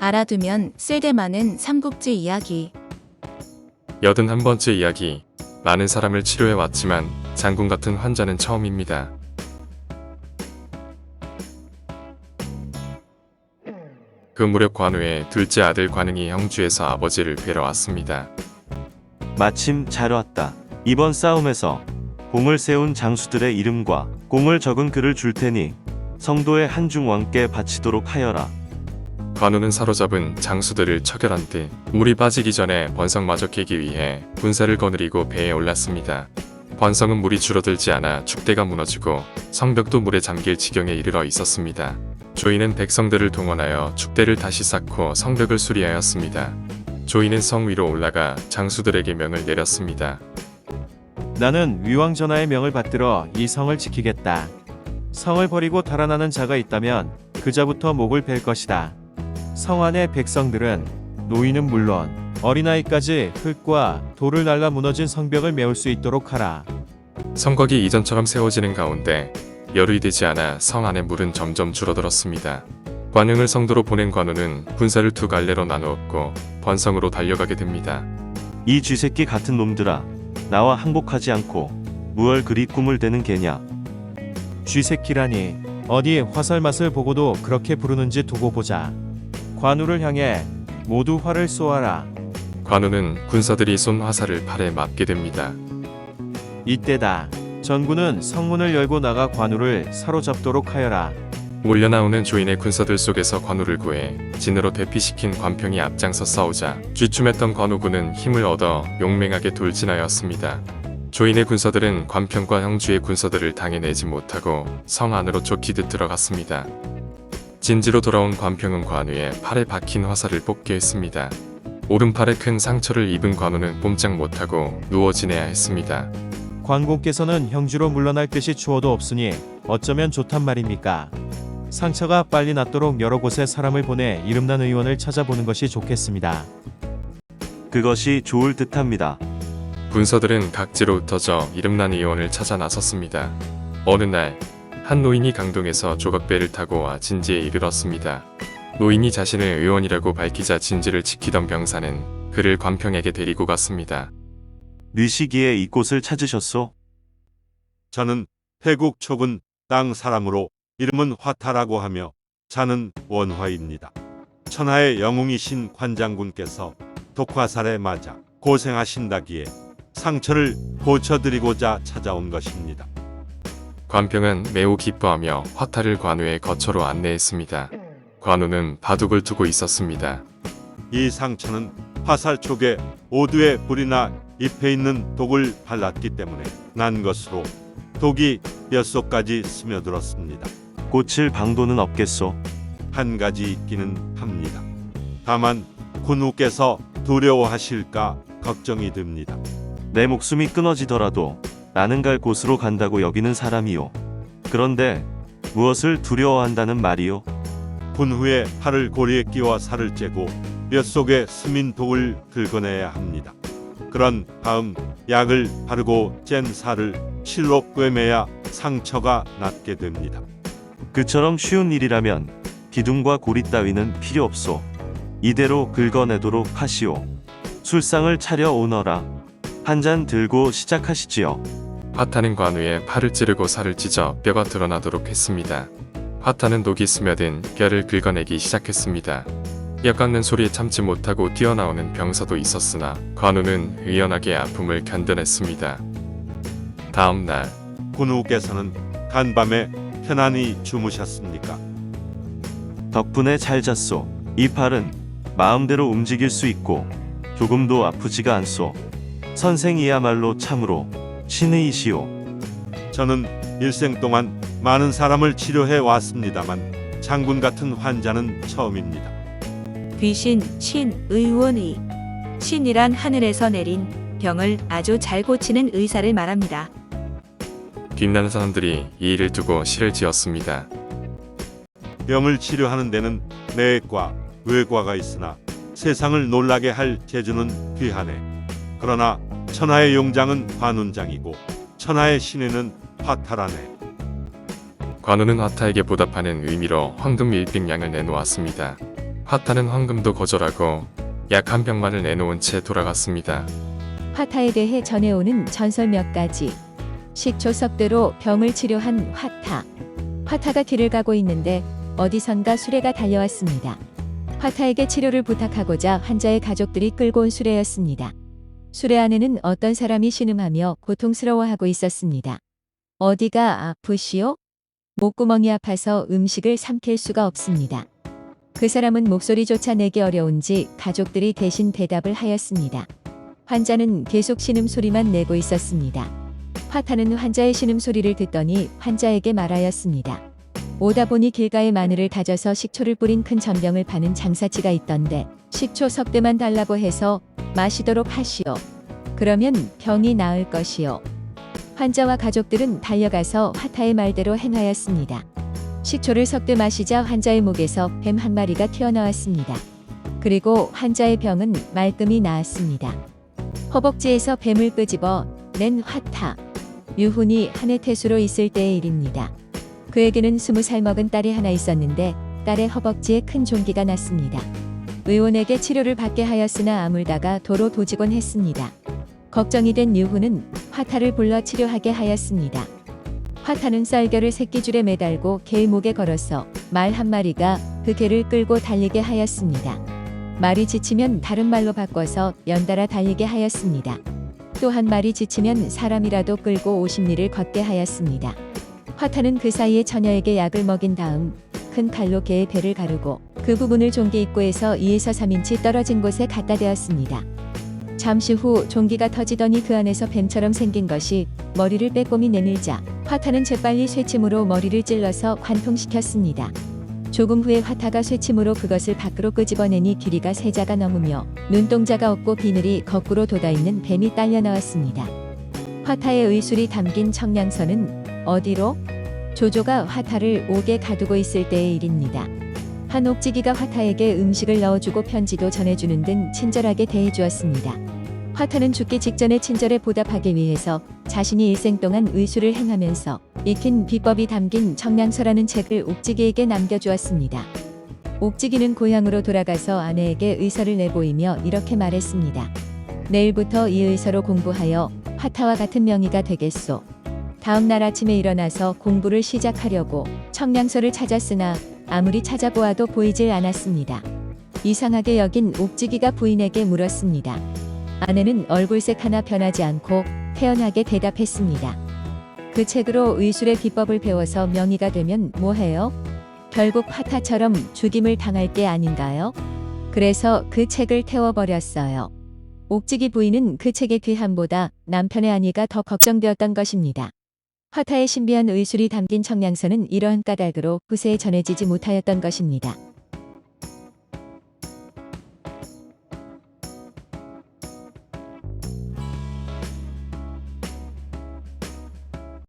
알아두면 쓸데많은 삼국지 이야기. 81번째 이야기. 많은 사람을 치료해왔지만 장군 같은 환자는 처음입니다. 그 무렵 관우의 둘째 아들 관응이 형주에서 아버지를 뵈러 왔습니다. 마침 잘 왔다. 이번 싸움에서 공을 세운 장수들의 이름과 공을 적은 글을 줄 테니 성도의 한중왕께 바치도록 하여라. 관우는 사로잡은 장수들을 처결한 듯 물이 빠지기 전에 번성마저 깨기 위해 군사를 거느리고 배에 올랐습니다. 번성은 물이 줄어들지 않아 축대가 무너지고 성벽도 물에 잠길 지경에 이르러 있었습니다. 조이는 백성들을 동원하여 축대를 다시 쌓고 성벽을 수리하였습니다. 조이는 성 위로 올라가 장수들에게 명을 내렸습니다. 나는 위왕전하의 명을 받들어 이 성을 지키겠다. 성을 버리고 달아나는 자가 있다면 그 자부터 목을 벨 것이다. 성 안의 백성들은 노인은 물론 어린아이까지 흙과 돌을 날라 무너진 성벽을 메울 수 있도록 하라. 성곽이 이전처럼 세워지는 가운데 열흘이 되지 않아 성 안의 물은 점점 줄어들었습니다. 관응을 성도로 보낸 관우는 군사를 두 갈래로 나누었고 번성으로 달려가게 됩니다. 이 쥐새끼 같은 놈들아, 나와 항복하지 않고 무얼 그리 꿈을 대는 개냐. 쥐새끼라니 어디 화살맛을 보고도 그렇게 부르는지 두고 보자. 관우를 향해 모두 활을 쏘아라. 관우는 군사들이 쏜 화살을 팔에 맞게 됩니다. 이때다. 전군은 성문을 열고 나가 관우를 사로잡도록 하여라. 몰려나오는 조인의 군사들 속에서 관우를 구해 진으로 대피시킨 관평이 앞장서 싸우자 주춤했던 관우군은 힘을 얻어 용맹하게 돌진하였습니다. 조인의 군사들은 관평과 형주의 군사들을 당해내지 못하고 성 안으로 쫓기듯 들어갔습니다. 진지로 돌아온 관평은 관우의 팔에 박힌 화살을 뽑게 했습니다. 오른팔에 큰 상처를 입은 관우는 꼼짝 못하고 누워 지내야 했습니다. 관공께서는 형주로 물러날 뜻이 추워도 없으니 어쩌면 좋단 말입니까? 상처가 빨리 낫도록 여러 곳에 사람을 보내 이름난 의원을 찾아보는 것이 좋겠습니다. 그것이 좋을 듯합니다. 군사들은 각지로 흩어져 이름난 의원을 찾아 나섰습니다. 어느 날 한 노인이 강동에서 조각배를 타고 와 진지에 이르렀습니다. 노인이 자신을 의원이라고 밝히자 진지를 지키던 병사는 그를 관평에게 데리고 갔습니다. 뉘시기에 이곳을 찾으셨소? 저는 태국 촉은 땅 사람으로 이름은 화타라고 하며 자는 원화입니다. 천하의 영웅이신 관장군께서 독화살에 맞아 고생하신다기에 상처를 고쳐드리고자 찾아온 것입니다. 관평은 매우 기뻐하며 화타를 관우의 거처로 안내했습니다. 관우는 바둑을 두고 있었습니다. 이 상처는 화살 촉에 오두의 불이나 잎에 있는 독을 발랐기 때문에 난 것으로 독이 뼛속까지 스며들었습니다. 고칠 방도는 없겠소? 한 가지 있기는 합니다. 다만 군우께서 두려워하실까 걱정이 듭니다. 내 목숨이 끊어지더라도 나는 갈 곳으로 간다고 여기는 사람이요. 그런데 무엇을 두려워한다는 말이요? 분후에 팔을 고리에 끼워 살을 째고 뼛속에 스민 독을 긁어내야 합니다. 그런 다음 약을 바르고 짠 살을 실로 꿰매야 상처가 낫게 됩니다. 그처럼 쉬운 일이라면 기둥과 고리 따위는 필요 없소. 이대로 긁어내도록 하시오. 술상을 차려 오너라. 한 잔 들고 시작하시지요. 화타는 관우의 팔을 찌르고 살을 찢어 뼈가 드러나도록 했습니다. 화타는 독이 스며든 뼈를 긁어내기 시작했습니다. 뼈 깎는 소리에 참지 못하고 뛰어나오는 병사도 있었으나 관우는 의연하게 아픔을 견뎌냈습니다. 다음 날 군우께서는 간밤에 편안히 주무셨습니까? 덕분에 잘 잤소. 이 팔은 마음대로 움직일 수 있고 조금도 아프지가 않소. 선생이야말로 참으로 신의이시오. 저는 일생 동안 많은 사람을 치료해 왔습니다만 장군 같은 환자는 처음입니다. 귀신, 신, 의원의. 신이란 하늘에서 내린 병을 아주 잘 고치는 의사를 말합니다. 빛나는 사람들이 이 일을 두고 시를 지었습니다. 병을 치료하는 데는 내과, 외과가 있으나 세상을 놀라게 할 재주는 귀하네. 그러나 천하의 용장은 관운장이고 천하의 신에는 화타라네. 관우는 화타에게 보답하는 의미로 황금 밀빙량을 내놓았습니다. 화타는 황금도 거절하고 약 한 병만을 내놓은 채 돌아갔습니다. 화타에 대해 전해오는 전설 몇 가지. 식초 석대로 병을 치료한 화타. 화타가 길을 가고 있는데 어디선가 수레가 달려왔습니다. 화타에게 치료를 부탁하고자 환자의 가족들이 끌고 온 수레였습니다. 수레 안에는 어떤 사람이 신음하며 고통스러워하고 있었습니다. 어디가 아프시오? 목구멍이 아파서 음식을 삼킬 수가 없습니다. 그 사람은 목소리조차 내기 어려운지 가족들이 대신 대답을 하였습니다. 환자는 계속 신음소리만 내고 있었습니다. 화타는 환자의 신음소리를 듣더니 환자에게 말하였습니다. 오다 보니 길가에 마늘을 다져서 식초를 뿌린 큰 전병을 파는 장사치가 있던데 식초 석대만 달라고 해서 마시도록 하시오. 그러면 병이 나을 것이오. 환자와 가족들은 달려가서 화타의 말대로 행하였습니다. 식초를 석대 마시자 환자의 목에서 뱀 한 마리가 튀어나왔습니다. 그리고 환자의 병은 말끔히 나았습니다. 허벅지에서 뱀을 끄집어 낸 화타. 유훈이 한 해 태수로 있을 때의 일입니다. 그에게는 20살 먹은 딸이 하나 있었는데 딸의 허벅지에 큰 종기가 났습니다. 의원에게 치료를 받게 하였으나 아물다가 도로 도직원 했습니다. 걱정이 된 유훈은 화타를 불러 치료하게 하였습니다. 화타는 쌀겨를 새끼줄에 매달고 개의 목에 걸어서 말 한 마리가 그 개를 끌고 달리게 하였습니다. 말이 지치면 다른 말로 바꿔서 연달아 달리게 하였습니다. 또 한 말이 지치면 사람이라도 끌고 50리를 걷게 하였습니다. 화타는 그 사이에 처녀에게 약을 먹인 다음 큰 칼로 개의 배를 가르고 그 부분을 종기 입구에서 2에서 3인치 떨어진 곳에 갖다 대었습니다. 잠시 후 종기가 터지더니 그 안에서 뱀처럼 생긴 것이 머리를 빼꼼히 내밀자 화타는 재빨리 쇠침으로 머리를 찔러서 관통시켰습니다. 조금 후에 화타가 쇠침으로 그것을 밖으로 끄집어내니 길이가 3자가 넘으며 눈동자가 없고 비늘이 거꾸로 돋아있는 뱀이 딸려 나왔습니다. 화타의 의술이 담긴 청량서는 어디로? 조조가 화타를 옥에 가두고 있을 때의 일입니다. 한 옥지기가 화타에게 음식을 넣어주고 편지도 전해주는 등 친절하게 대해주었습니다. 화타는 죽기 직전에 친절에 보답하기 위해서 자신이 일생 동안 의술을 행하면서 익힌 비법이 담긴 청량서라는 책을 옥지기에게 남겨주었습니다. 옥지기는 고향으로 돌아가서 아내에게 의서를 내보이며 이렇게 말했습니다. 내일부터 이 의서로 공부하여 화타와 같은 명의가 되겠소. 다음 날 아침에 일어나서 공부를 시작하려고 청량서를 찾았으나 아무리 찾아보아도 보이질 않았습니다. 이상하게 여긴 옥지기가 부인에게 물었습니다. 아내는 얼굴색 하나 변하지 않고 태연하게 대답했습니다. 그 책으로 의술의 비법을 배워서 명의가 되면 뭐해요? 결국 화타처럼 죽임을 당할 게 아닌가요? 그래서 그 책을 태워버렸어요. 옥지기 부인은 그 책의 귀함보다 남편의 안위가 더 걱정되었던 것입니다. 화타의 신비한 의술이 담긴 청량서는 이러한 까닭으로 후세에 전해지지 못하였던 것입니다.